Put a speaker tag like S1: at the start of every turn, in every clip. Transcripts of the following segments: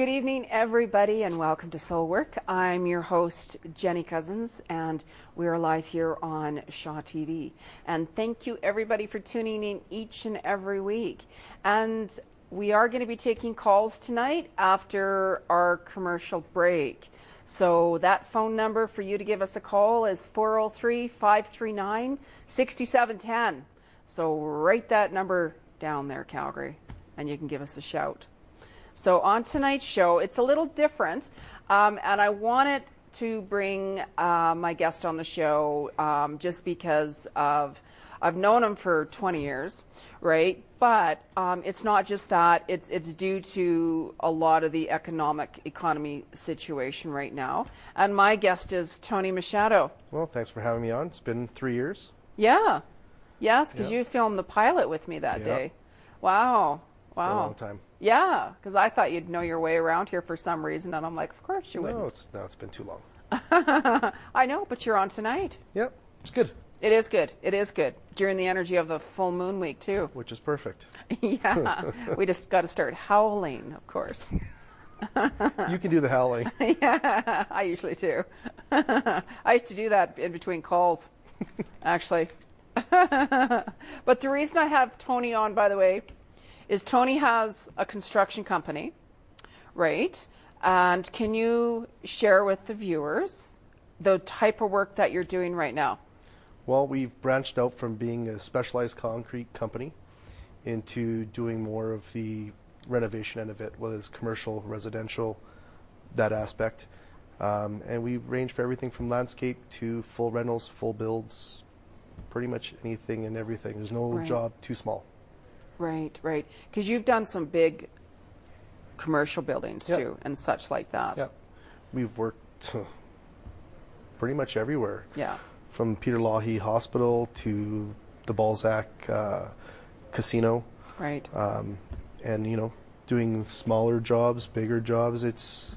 S1: Good evening, everybody, and welcome to Soul Work. I'm your host, Jeni Cousins, and we are live here on Shaw TV. And thank you, everybody, for tuning in each and every week. And we are going to be taking calls tonight after our commercial break. So that phone number for you to give us a call is 403-539-6710. So write that number down there, Calgary, and you can give us a shout. So on tonight's show, it's a little different, and I wanted to bring my guest on the show just because I've known him for 20 years, right? But it's not just that. It's due to a lot of the economy situation right now. And my guest is Tony Machado.
S2: Well, thanks for having me on. It's been 3 years.
S1: Yeah. Yes, because you filmed the pilot with me that day. Wow. Wow.
S2: A long time.
S1: Yeah, because I thought you'd know your way around here for some reason, and I'm like, of course you would.
S2: No, it's been too long.
S1: I know, but you're on tonight.
S2: Yep, it's good.
S1: It is good. It is good. During the energy of the full moon week, too.
S2: Which is perfect.
S1: Yeah. We just got to start howling, of course.
S2: You can do the howling.
S1: Yeah, I usually do. I used to do that in between calls, actually. But the reason I have Tony on, by the way, is Tony has a construction company, right? And can you share with the viewers the type of work that you're doing right now?
S2: Well, we've branched out from being a specialized concrete company into doing more of the renovation end of it, whether it's commercial, residential, that aspect. And we range for everything from landscape to full rentals, full builds, pretty much anything and everything. There's no job too small.
S1: Right, right. Because you've done some big commercial buildings too, and such like that.
S2: Yeah, we've worked pretty much everywhere.
S1: Yeah.
S2: From Peter Loughy Hospital to the Balzac Casino.
S1: Right.
S2: And you know, doing smaller jobs, bigger jobs. It's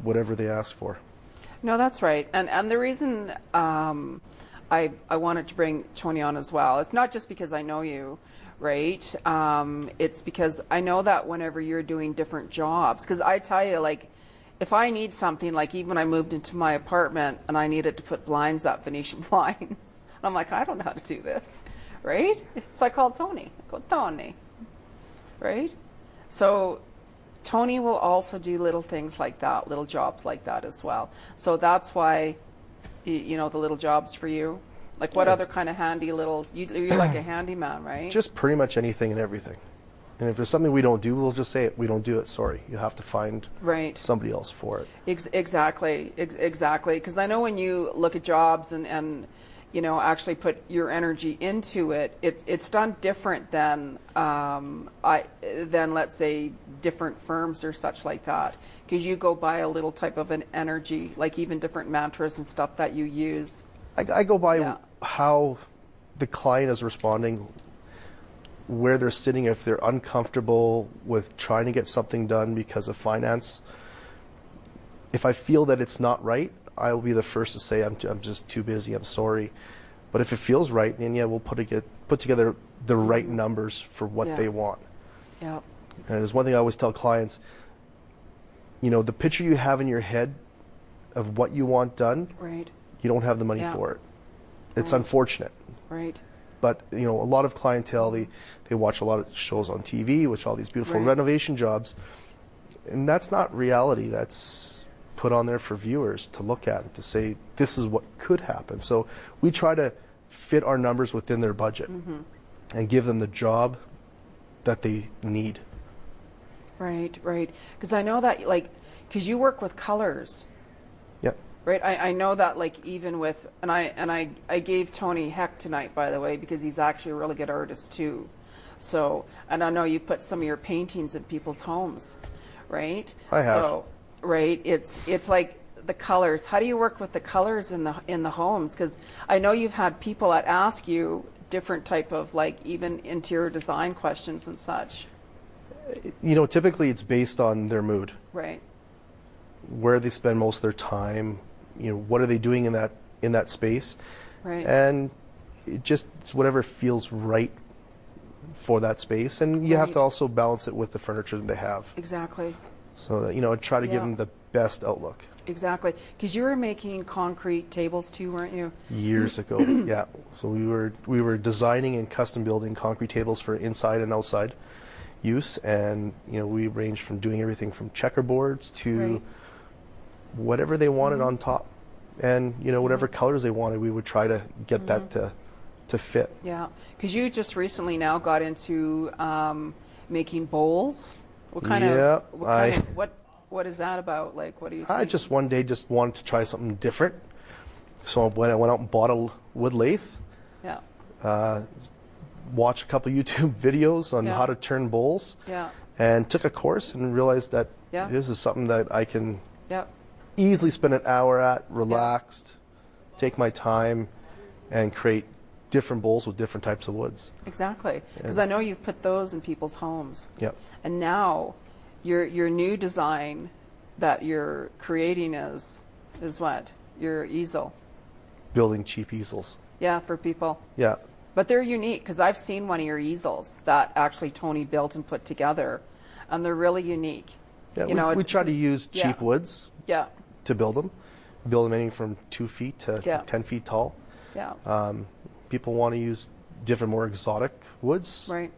S2: whatever they ask for. No,
S1: that's right. And the reason I wanted to bring Tony on as well. It's not just because I know you, right? It's because I know that whenever you're doing different jobs, because I tell you, like, if I need something, like even when I moved into my apartment and I needed to put blinds up, Venetian blinds, I'm like, I don't know how to do this, right? So I called Tony. I go, Tony, right? So Tony will also do little things like that, little jobs like that as well. So that's why, you know, the little jobs for you. Like what other kind of handy little, you're like a handyman, right?
S2: Just pretty much anything and everything. And if there's something we don't do, we'll just say it. We don't do it. Sorry. You have to find somebody else for it.
S1: Exactly. Because I know when you look at jobs and you know, actually put your energy into it, it's done different than let's say different firms or such like that. Because you go by a little type of an energy, like even different mantras and stuff that you use.
S2: I go by how the client is responding, where they're sitting, if they're uncomfortable with trying to get something done because of finance. If I feel that it's not right, I'll be the first to say I'm just too busy, I'm sorry. But if it feels right, then we'll put together the right numbers for what they want.
S1: Yeah.
S2: And there's one thing I always tell clients, you know, the picture you have in your head of what you want done, you don't have the money for it. It's unfortunate.
S1: Right.
S2: But, you know, a lot of clientele, they watch a lot of shows on TV, which all these beautiful renovation jobs, and that's not reality. That's put on there for viewers to look at and to say, this is what could happen. So we try to fit our numbers within their budget and give them the job that they need.
S1: Right. Because I know that, like, because you work with colors.
S2: Yep.
S1: Right. I know that, like, even with, and I gave Tony heck tonight, by the way, because he's actually a really good artist too. So, and I know you put some of your paintings in people's homes, right?
S2: I have.
S1: So, right. It's like the colors. How do you work with the colors in the homes? Because I know you've had people that ask you different type of, like, even interior design questions and such.
S2: You know, typically it's based on their mood.
S1: Right.
S2: Where they spend most of their time, you know, what are they doing in that space?
S1: Right.
S2: And it's whatever feels right for that space, and you have
S1: Right.
S2: to also balance it with the furniture that they have,
S1: Exactly.
S2: so that, you know, try to give
S1: Yeah.
S2: them the best outlook.
S1: Exactly. Because you were making concrete tables too, weren't you?
S2: Years ago, yeah. So we were designing and custom building concrete tables for inside and outside use, and you know, we ranged from doing everything from checkerboards to
S1: Right.
S2: whatever they wanted on top, and you know, whatever colors they wanted, we would try to get that to fit.
S1: Yeah. Because you just recently now got into making bowls. What kind
S2: Yeah,
S1: of what is that about? Like, what do you see?
S2: I just one day just wanted to try something different, so when I went out and bought a wood lathe,
S1: Yeah.
S2: watched a couple YouTube videos on
S1: Yeah.
S2: how to turn bowls,
S1: Yeah.
S2: and took a course and realized that
S1: Yeah.
S2: this is something that I can
S1: Yeah.
S2: easily spend an hour at, relaxed, take my time, and create different bowls with different types of woods.
S1: Exactly. Because I know you've put those in people's homes.
S2: Yep.
S1: And now your new design that you're creating is what? Your easel.
S2: Building cheap easels.
S1: Yeah, for people.
S2: Yeah.
S1: But they're unique because I've seen one of your easels that actually Tony built and put together, and they're really unique.
S2: Yeah,
S1: You know,
S2: we
S1: it's-
S2: try to use cheap
S1: yeah.
S2: woods
S1: Yeah.
S2: to build them anything from 2 feet to
S1: Yeah.
S2: 10 feet tall.
S1: Yeah.
S2: People want to use different, more exotic woods.
S1: Right.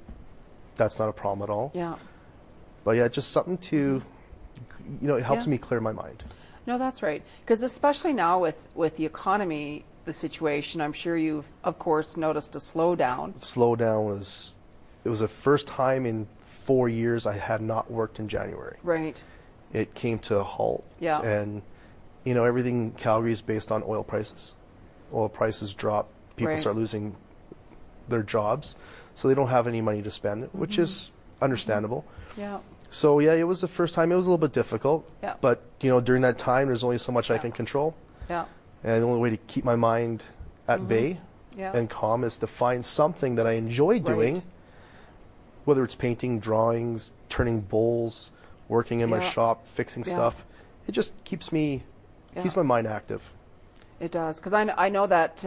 S2: That's not a problem at all.
S1: Yeah.
S2: But yeah, just something to, you know, it helps
S1: Yeah.
S2: me clear my mind.
S1: No, that's right. Because especially now with the economy, the situation, I'm sure you've, of course, noticed a slowdown.
S2: Slowdown it was the first time in 4 years I had not worked in January.
S1: Right.
S2: It came to a halt.
S1: Yeah.
S2: And, you know, everything in Calgary is based on oil prices. Oil prices drop, people
S1: Right.
S2: start losing their jobs, so they don't have any money to spend, which is understandable.
S1: Yeah.
S2: So yeah, it was the first time. It was a little bit difficult.
S1: Yeah.
S2: But, you know, during that time, there's only so much I can control.
S1: Yeah.
S2: And the only way to keep my mind at bay
S1: Yeah.
S2: and calm is to find something that I enjoy doing,
S1: Right.
S2: whether it's painting, drawings, turning bowls, working in my
S1: Yeah.
S2: shop, fixing
S1: Yeah.
S2: stuff. It just keeps my
S1: Yeah.
S2: mind active.
S1: It does. Because I know that,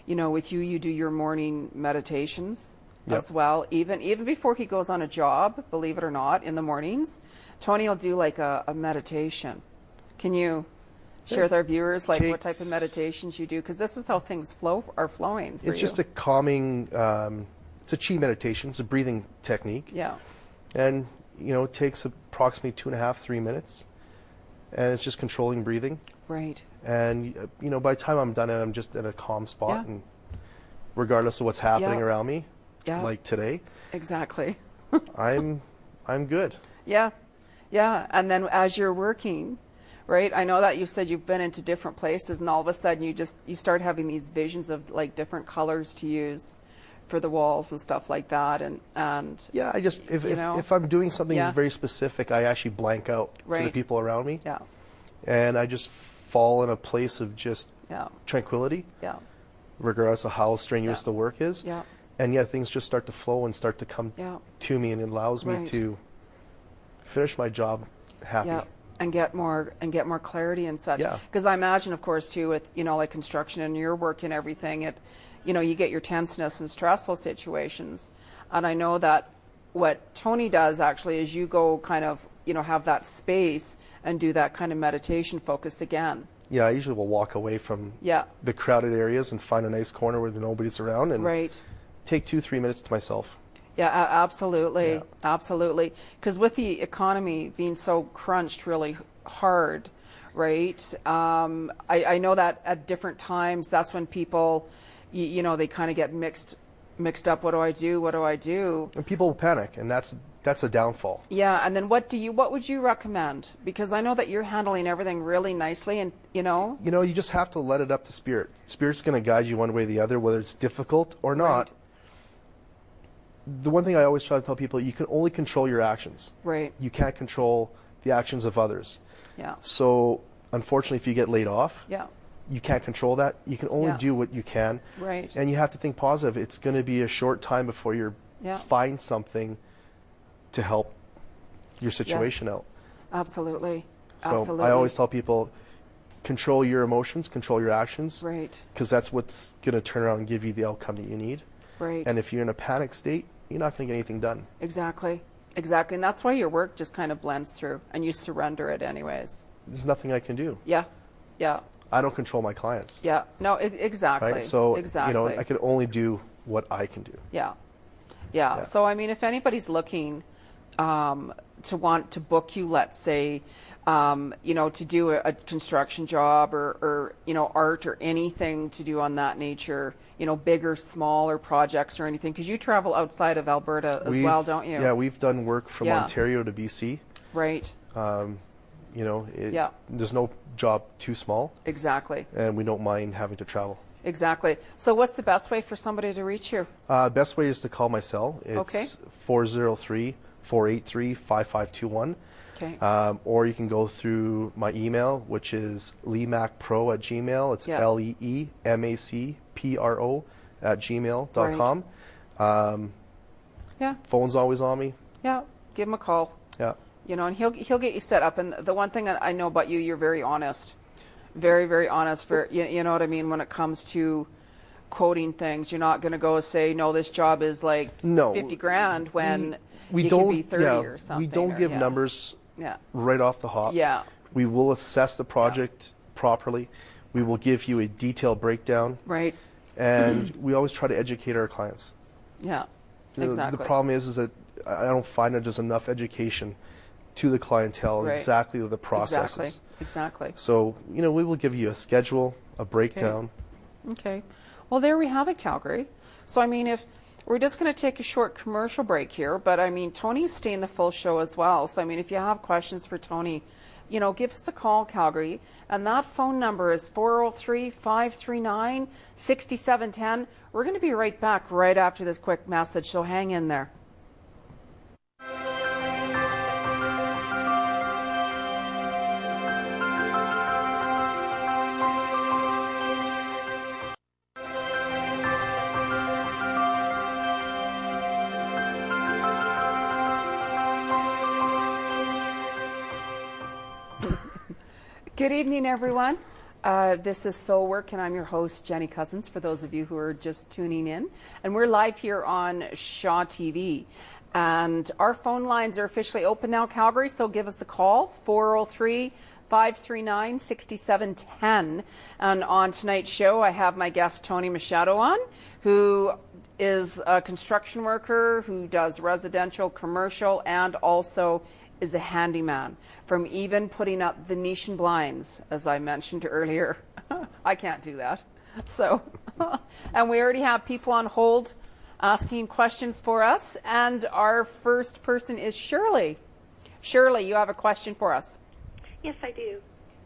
S1: you know, with you do your morning meditations
S2: Yep.
S1: as well. Even before he goes on a job, believe it or not, in the mornings, Tony will do like a meditation. Can you share with our viewers like what type of
S2: Takes-
S1: meditations you do? Because this is how things are flowing for
S2: It's
S1: you.
S2: just a calming, it's a chi meditation. It's a breathing technique.
S1: Yeah.
S2: And, you know, it takes approximately 2.5, 3 minutes. And it's just controlling breathing.
S1: Right.
S2: And, you know, by the time I'm done, I'm just in a calm spot.
S1: Yeah.
S2: And regardless of what's happening
S1: Yeah.
S2: around me,
S1: Yeah.
S2: like today,
S1: Exactly.
S2: I'm good.
S1: Yeah. Yeah. And then as you're working, right, I know that you said you've been into different places and all of a sudden you start having these visions of like different colors to use for the walls and stuff like that. And
S2: Yeah, I just,
S1: You know?
S2: if I'm doing something
S1: Yeah.
S2: very specific, I actually blank out to the
S1: Right.
S2: people around me.
S1: yeah.
S2: And I just fall in a place of just
S1: Yeah.
S2: tranquility,
S1: Yeah.
S2: regardless of how strenuous
S1: Yeah.
S2: the work is.
S1: Yeah.
S2: And yeah, things just start to flow and start to come
S1: Yeah.
S2: to me, and it allows me
S1: Right.
S2: to finish my job happy.
S1: Yeah, and get more clarity and such.
S2: Yeah.
S1: Because I imagine, of course, too, with like construction and your work and everything, you get your tenseness and stressful situations, and I know that what Tony does actually is you go kind of have that space and do that kind of meditation focus again.
S2: Yeah, I usually will walk away from
S1: Yeah.
S2: the crowded areas and find a nice corner where nobody's around and
S1: Right.
S2: take 2-3 minutes to myself.
S1: Yeah, absolutely.
S2: Yeah.
S1: Absolutely. Because with the economy being so crunched really hard, right? I know that at different times, that's when people, they kind of get mixed up. What do I do? What do I do?
S2: And people panic, and that's a downfall.
S1: Yeah. And then what would you recommend? Because I know that you're handling everything really nicely and,
S2: You know, you just have to let it up to Spirit. Spirit's going to guide you one way or the other, whether it's difficult or not.
S1: Right.
S2: The one thing I always try to tell people, you can only control your actions.
S1: Right.
S2: You can't control the actions of others.
S1: Yeah.
S2: So, unfortunately, if you get laid off,
S1: Yeah.
S2: you can't control that. You can only
S1: Yeah.
S2: do what you can.
S1: Right.
S2: And you have to think positive. It's going to be a short time before you
S1: Yeah.
S2: find something to help your situation out.
S1: Absolutely.
S2: So
S1: Absolutely.
S2: I always tell people, control your emotions, control your actions,
S1: Right.
S2: because that's what's going to turn around and give you the outcome that you need.
S1: Right.
S2: And if you're in a panic state, you're not going to get anything done.
S1: Exactly. Exactly. And that's why your work just kind of blends through and you surrender it anyways.
S2: There's nothing I can do.
S1: Yeah. Yeah.
S2: I don't control my clients.
S1: Yeah. No, exactly.
S2: Right? So,
S1: exactly.
S2: I can only do what I can do.
S1: Yeah. Yeah. So, I mean, if anybody's looking to want to book you, let's say, to do a construction job or art or anything to do on that nature, big or small or projects or anything, because you travel outside of Alberta as well, don't you?
S2: Yeah, we've done work from Ontario to BC.
S1: Right.
S2: There's no job too small.
S1: Exactly.
S2: And we don't mind having to travel.
S1: Exactly. So what's the best way for somebody to reach you?
S2: Best way is to call my cell. It's 403-483-5521.
S1: Okay.
S2: Or you can go through my email, which is leemacpro at gmail. It's leemacpro@gmail.com. Phone's always on me.
S1: Yeah. Give him a call.
S2: Yeah.
S1: And he'll get you set up. And the one thing I know about you, you're very honest. Very, very honest. You know what I mean? When it comes to quoting things, you're not going to go say, no, this job is like 50 grand when it could be 30 or something.
S2: We don't give numbers right off the hop.
S1: Yeah.
S2: We will assess the project properly. We will give you a detailed breakdown.
S1: Right.
S2: And we always try to educate our clients.
S1: Yeah, exactly.
S2: The problem is that I don't find that there's enough education to the clientele and exactly the processes.
S1: Exactly.
S2: So, we will give you a schedule, a breakdown.
S1: Okay. Well, there we have it, Calgary. So, I mean, if we're just going to take a short commercial break here, but I mean, Tony's staying the full show as well. So, I mean, if you have questions for Tony, give us a call, Calgary. And that phone number is 403-539-6710. We're going to be right back right after this quick message, so hang in there. Good evening, everyone. This is Soul Work, and I'm your host, Jeni Cousins, for those of you who are just tuning in. And we're live here on Shaw TV. And our phone lines are officially open now, Calgary, so give us a call, 403-539-6710. And on tonight's show, I have my guest, Tony Machado, on, who is a construction worker who does residential, commercial, and also is a handyman, from even putting up Venetian blinds, as I mentioned earlier. I can't do that. So, and we already have people on hold asking questions for us. And our first person is Shirley. Shirley, you have a question for us.
S3: Yes, I do.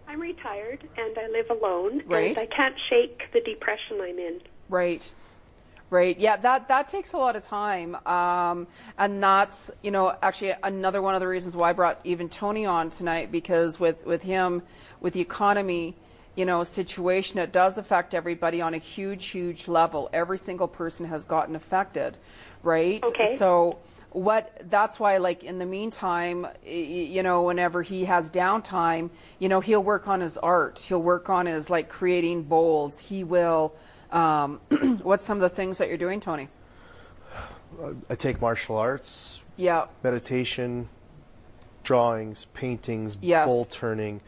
S3: I'm retired and I live alone.
S1: Right.
S3: And I can't shake the depression I'm in.
S1: Right. Right. Yeah, that takes a lot of time. And that's, actually another one of the reasons why I brought even Tony on tonight, because with him, with the economy, situation, it does affect everybody on a huge, huge level. Every single person has gotten affected, right?
S3: Okay.
S1: So that's why, like, in the meantime, whenever he has downtime, he'll work on his art. He'll work on his, like, creating bowls. He will... what's some of the things that you're doing, Tony?
S2: I take martial arts, meditation, drawings, paintings, bowl turning,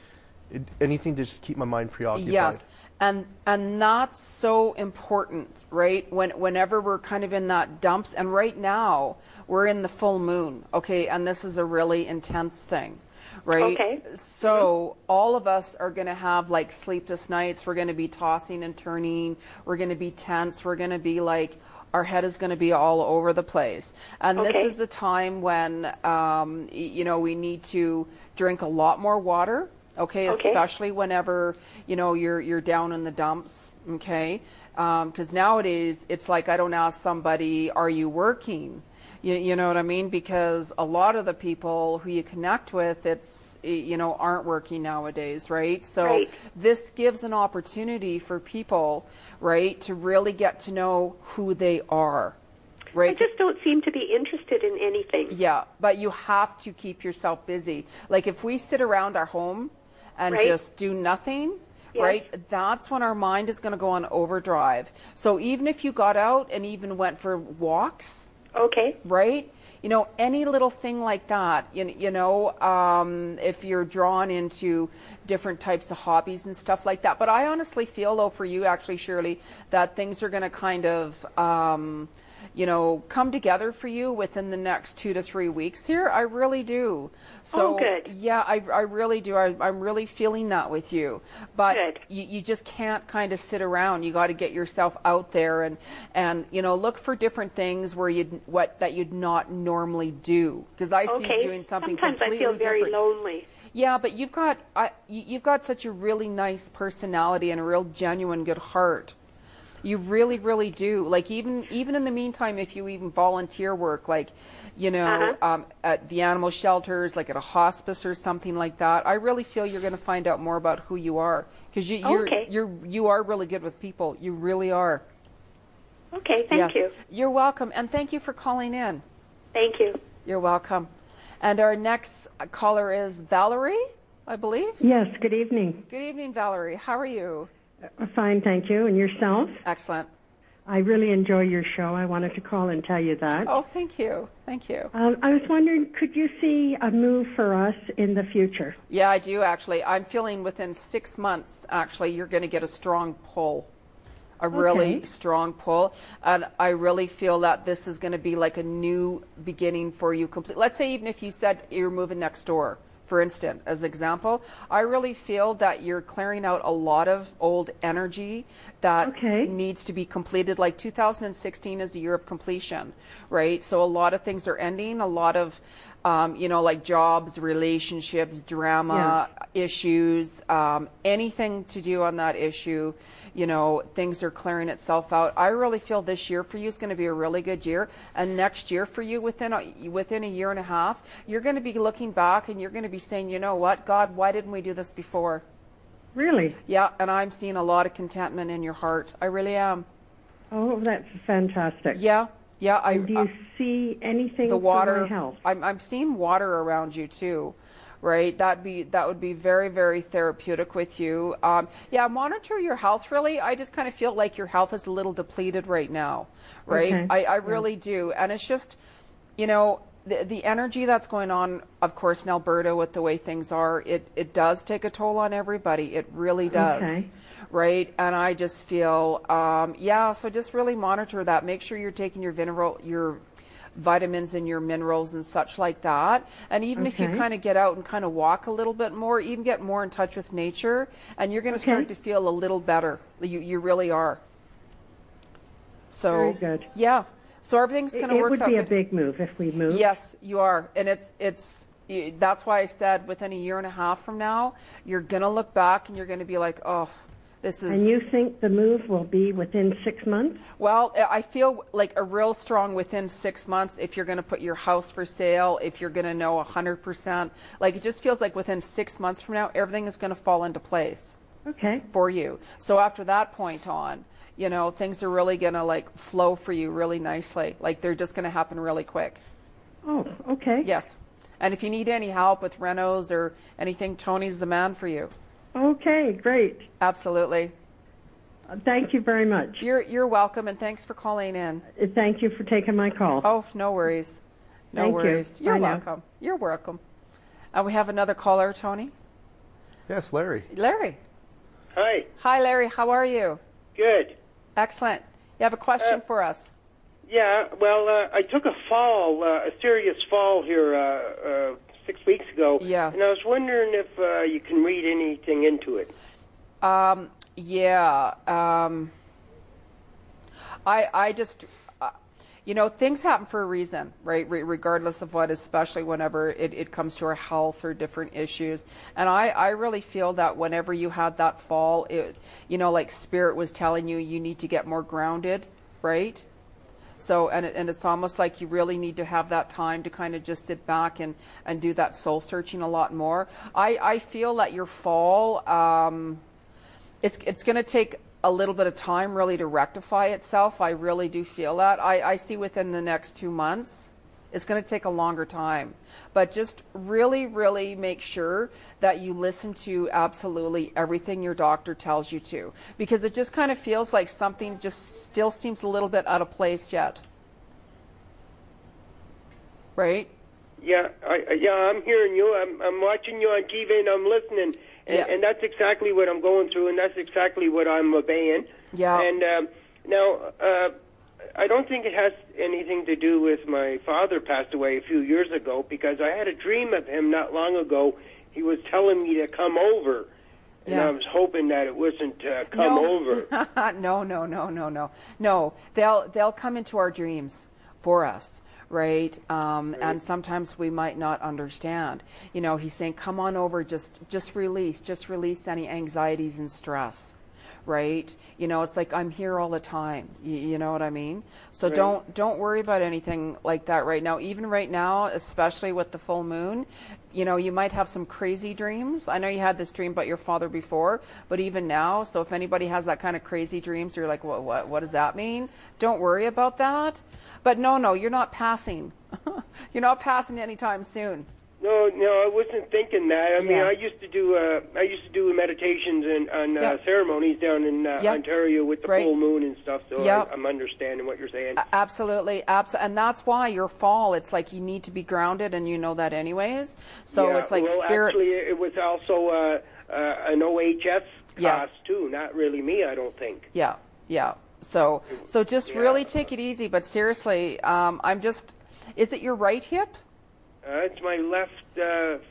S2: anything to just keep my mind preoccupied.
S1: Yes, and that's so important, right? Whenever we're kind of in that dumps, and right now we're in the full moon, okay, and this is a really intense thing. Right?
S3: Okay.
S1: So all of us are going to have like sleepless nights. We're going to be tossing and turning. We're going to be tense. We're going to be like, our head is going to be all over the place. And this is the time when, we need to drink a lot more water. Okay. Especially whenever, you're down in the dumps. Okay. Because nowadays it's like, I don't ask somebody, are you working? You know what I mean? Because a lot of the people who you connect with, aren't working nowadays, right? So this gives an opportunity for people, right, to really get to know who they are, right?
S3: I just don't seem to be interested in anything.
S1: Yeah, but you have to keep yourself busy. Like if we sit around our home and just do nothing, right, that's when our mind is going to go on overdrive. So even if you got out and even went for walks,
S3: Okay.
S1: right? You know, any little thing like that, if you're drawn into different types of hobbies and stuff like that. But I honestly feel, though, for you, actually, Shirley, that things are going to kind of, come together for you within the next 2 to 3 weeks here. I really do. So,
S3: good.
S1: yeah, I really do. I'm really feeling that with you. But
S3: Good.
S1: you just can't kind of sit around. You got to get yourself out there and look for different things where you'd not normally do. Because I see you doing something
S3: Sometimes
S1: completely
S3: I feel very
S1: different.
S3: lonely.
S1: Yeah, but you've got such a really nice personality and a real genuine good heart. You really, really do. Like even in the meantime, if you even volunteer work, like at the animal shelters, like at a hospice or something like that, I really feel you're going to find out more about who you are because you are really good with people. You really are.
S3: Okay, thank you.
S1: You're welcome, and thank you for calling in.
S3: Thank you.
S1: You're welcome. And our next caller is Valerie, I believe.
S4: Yes, good evening.
S1: Good evening, Valerie. How are you?
S4: Fine, thank you. And yourself?
S1: Excellent.
S4: I really enjoy your show. I wanted to call and tell you that.
S1: Oh, thank you. Thank you.
S4: I was wondering, could you see a move for us in the future?
S1: Yeah, I do, actually. I'm feeling within 6 months, actually, you're going to get a strong pull. A really strong pull. And I really feel that this is going to be like a new beginning for you. Let's say even if you said you're moving next door, for instance, as example, I really feel that you're clearing out a lot of old energy that needs to be completed. Like 2016 is a year of completion, right? So a lot of things are ending, a lot of, like jobs, relationships, drama, issues, anything to do on that issue. Things are clearing itself out. I really feel this year for you is going to be a really good year. And next year for you, within a year and a half, you're going to be looking back and you're going to be saying, you know what, God, why didn't we do this before?
S4: Really?
S1: Yeah, and I'm seeing a lot of contentment in your heart. I really am.
S4: Oh, that's fantastic.
S1: Yeah.
S4: And do you see anything
S1: the water,
S4: for my health?
S1: I'm seeing water around you too. Right, that would be very, very therapeutic with you. Monitor your health. Really, I just kind of feel like your health is a little depleted right now. Right, I really do, and it's just, the energy that's going on, of course, in Alberta with the way things are, it does take a toll on everybody. It really does.
S4: Okay.
S1: Right, and I just feel, so just really monitor that. Make sure you're taking your vitamins and your minerals and such like that. And even if you kind of get out and kind of walk a little bit more, even get more in touch with nature, and you're going to start to feel a little better. You really are. So,
S4: very good.
S1: Yeah. So everything's going to work out.
S4: It would be a big move if we move.
S1: Yes, you are. And that's why I said within a year and a half from now, you're going to look back and you're going to be like, oh, this is...
S4: And you think the move will be within 6 months?
S1: Well, I feel like a real strong within 6 months if you're going to put your house for sale, if you're going to know 100%. Like, it just feels like within 6 months from now, everything is going to fall into place. For you. So after that point on, things are really going to like flow for you really nicely. Like they're just going to happen really quick.
S4: Oh, okay.
S1: Yes. And if you need any help with renos or anything, Tony's the man for you.
S4: Okay, great.
S1: Absolutely.
S4: Thank you very much.
S1: You're welcome, and thanks for calling in.
S4: Thank you for taking my call.
S1: Oh, no worries. No worries. You're welcome. You're welcome. And we have another caller, Tony.
S2: Yes, Larry.
S1: Larry.
S5: Hi.
S1: Hi, Larry. How are you?
S5: Good.
S1: Excellent. You have a question for us?
S5: Yeah, well, I took a fall, a serious fall here 6 weeks ago.
S1: Yeah.
S5: And I was wondering if you can read anything into it.
S1: I just, things happen for a reason, right? Regardless of what, especially whenever it comes to our health or different issues. And I really feel that whenever you had that fall, like Spirit was telling you, you need to get more grounded, right? So, and it's almost like you really need to have that time to kind of just sit back and do that soul searching a lot more. I feel that your fall, it's going to take a little bit of time really to rectify itself. I really do feel that. I see within the next 2 months. It's going to take a longer time. But just really, really make sure that you listen to absolutely everything your doctor tells you to. Because it just kind of feels like something just still seems a little bit out of place yet. right?
S5: Yeah, I'm hearing you. I'm watching you on TV and I'm listening, and that's exactly what I'm going through, and that's exactly what I'm obeying.
S1: Yeah.
S5: And now, I don't think it has anything to do with my father passed away a few years ago, because I had a dream of him not long ago. He was telling me to come over, and I was hoping that it wasn't come over.
S1: No. They'll come into our dreams for us. Right? And sometimes we might not understand. You know, he's saying, come on over, just release any anxieties and stress. Right? You know, it's like, I'm here all the time. You know what I mean? So don't worry about anything like that right now. Even right now, especially with the full moon, you know, you might have some crazy dreams. I know you had this dream about your father before, but even now, so if anybody has that kind of crazy dreams, you're like, well, what does that mean? Don't worry about that. But no, you're not passing. You're not passing anytime soon.
S5: No, I wasn't thinking that. I mean, I used to do meditations and ceremonies down in Ontario with the full moon and stuff. So I'm understanding what you're saying.
S1: Absolutely, and that's why your fall. It's like you need to be grounded, and you know that anyways. So it's like spirit.
S5: Actually, it was also an OHS class too. Not really me, I don't think.
S1: Yeah. So just really take it easy. But seriously, is it your right hip?
S5: It's my left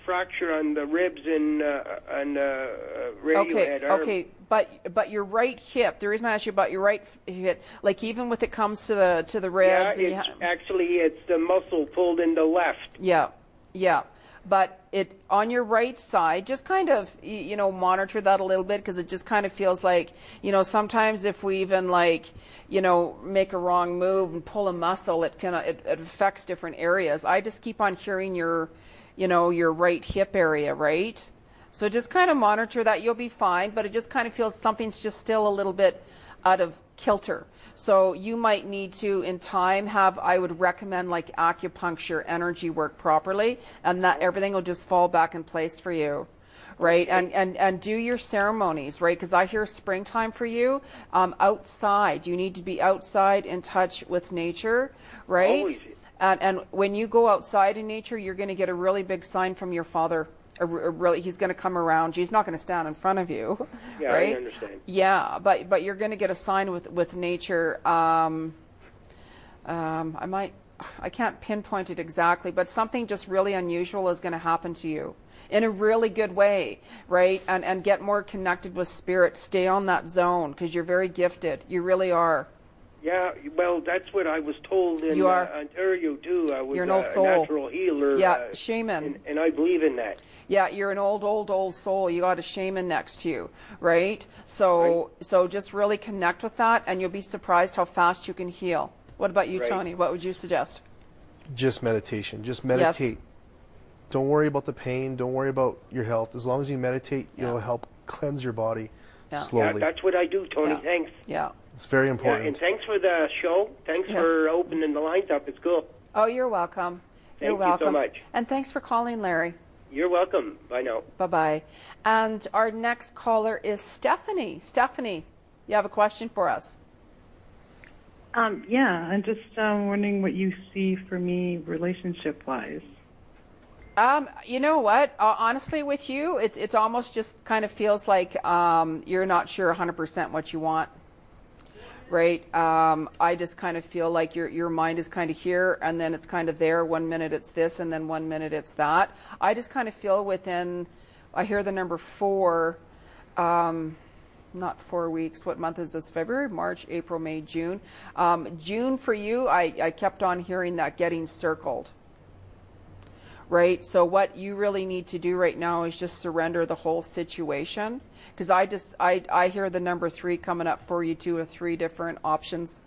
S5: fracture on the ribs and Radiohead arm.
S1: Okay, but your right hip. The reason I asked you about your right hip, like even when it comes to the ribs.
S5: Yeah, it's the muscle pulled in the left.
S1: Yeah. But it on your right side, just kind of, you know, monitor that a little bit, because it just kind of feels like, you know, sometimes if we even like, you know, make a wrong move and pull a muscle, it affects different areas. I just keep on hearing your right hip area, right? So just kind of monitor that. You'll be fine, but it just kind of feels something's just still a little bit out of kilter. So you might need to, in time, I would recommend like acupuncture, energy work properly, and that everything will just fall back in place for you, right? And do your ceremonies, right? Because I hear springtime for you, outside. You need to be outside in touch with nature, right?
S5: Always.
S1: And when you go outside in nature, you're going to get a really big sign from your father. He's going to come around you. He's not going to stand in front of you, right?
S5: I understand.
S1: Yeah, but you're going to get a sign with nature. I can't pinpoint it exactly, but something just really unusual is going to happen to you in a really good way, right? And get more connected with spirit. Stay on that zone, because you're very gifted. You really are.
S5: Yeah, well, that's what I was told in Ontario too. I was
S1: You're an old soul.
S5: Natural healer.
S1: Yeah, shaman.
S5: And I believe in that.
S1: Yeah, you're an old soul. You got a shaman next to you, right? So just really connect with that, and you'll be surprised how fast you can heal. What about you, Tony? What would you suggest?
S2: Just meditation. Just meditate.
S1: Yes.
S2: Don't worry about the pain. Don't worry about your health. As long as you meditate, you'll help cleanse your body slowly.
S5: Yeah, that's what I do, Tony.
S1: Yeah.
S5: Thanks.
S1: Yeah.
S2: It's very important.
S5: Yeah, and thanks for the show. Thanks for opening the lines up. It's cool.
S1: Oh, you're welcome.
S5: Thank you so much.
S1: And thanks for calling, Larry.
S5: You're welcome. Bye now.
S1: Bye-bye. And our next caller is Stephanie. Stephanie, you have a question for us?
S6: Yeah, I'm just wondering what you see for me relationship-wise.
S1: You know what? Honestly, with you, it's almost just kind of feels like you're not sure 100% what you want. Right? I just kind of feel like your mind is kind of here, and then it's kind of there. 1 minute it's this, and then 1 minute it's that. I just kind of feel I hear the number 4, not 4 weeks. What month is this? February, March, April, May, June. June for you, I kept on hearing that getting circled. Right? So what you really need to do right now is just surrender the whole situation. Because I hear the number 3 coming up for you, 2 or 3 different options.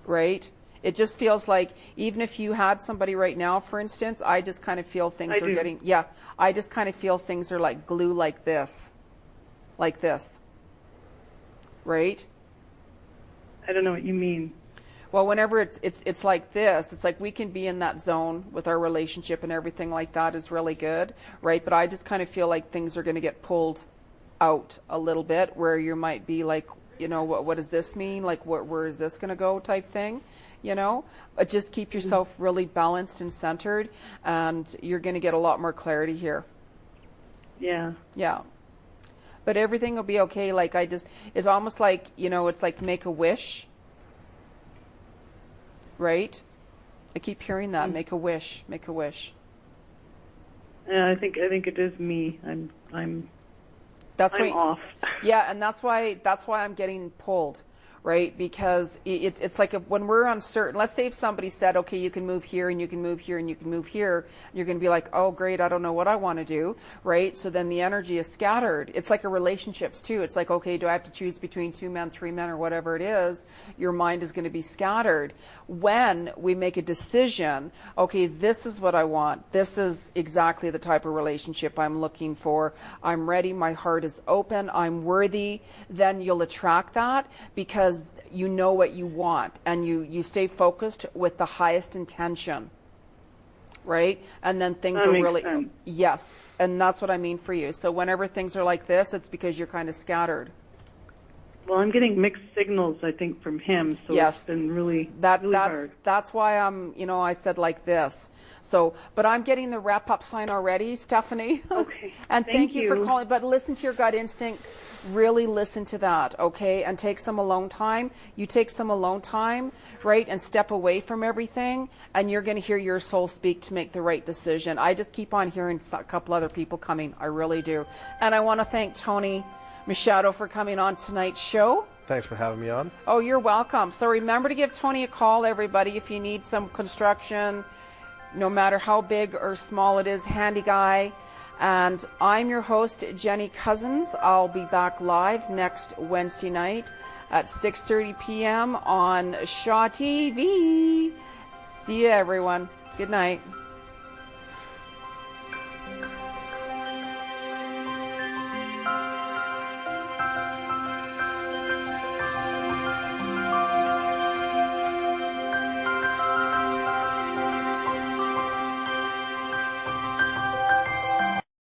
S1: Right? It just feels like, even if you had somebody right now, for instance, I just kind of feel things I just kind of feel things are like glue, like this. Right?
S6: I don't know what you mean.
S1: Well, whenever it's like this, it's like we can be in that zone with our relationship, and everything like that is really good, right? But I just kind of feel like things are going to get pulled out a little bit, where you might be like, you know, what does this mean? Like, where is this going to go type thing? you know. But just keep yourself really balanced and centered, and you're going to get a lot more clarity here.
S6: Yeah.
S1: Yeah. But everything will be okay. Like, it's almost like, you know, it's like make a wish. Right? I keep hearing that. Make a wish. Make a wish.
S6: Yeah, I think it is me. I'm off.
S1: Yeah, and that's why I'm getting pulled, right? Because it's like when we're uncertain. Let's say if somebody said, okay, you can move here and you can move here and you can move here, you're going to be like, oh, great, I don't know what I want to do, right? So then the energy is scattered. It's like a relationships too. It's like, okay, do I have to choose between 2 men, 3 men, or whatever it is? Your mind is going to be scattered. When we make a decision, okay, this is what I want. This is exactly the type of relationship I'm looking for. I'm ready. My heart is open. I'm worthy. Then you'll attract that because you know what you want and you stay focused with the highest intention. Right? And then things are really, yes. And that's what I mean for you. So whenever things are like this, it's because you're kind of scattered.
S6: Well, I'm getting mixed signals, I think, from him, so it's been really hard.
S1: That's why I said like this. So, but I'm getting the wrap-up sign already, Stephanie.
S6: Okay.
S1: And thank you for calling. But listen to your gut instinct. Really listen to that, okay? And take some alone time. You take some alone time, right, and step away from everything, and you're going to hear your soul speak to make the right decision. I just keep on hearing a couple other people coming. I really do. And I want to thank Tony Machado for coming on tonight's show.
S2: Thanks for having me on.
S1: Oh, you're welcome. So remember to give Tony a call, everybody, if you need some construction, no matter how big or small it is, handy guy. And I'm your host, Jeni Cousins. I'll be back live next Wednesday night at 6:30 p.m. on Shaw TV. See you, everyone. Good night.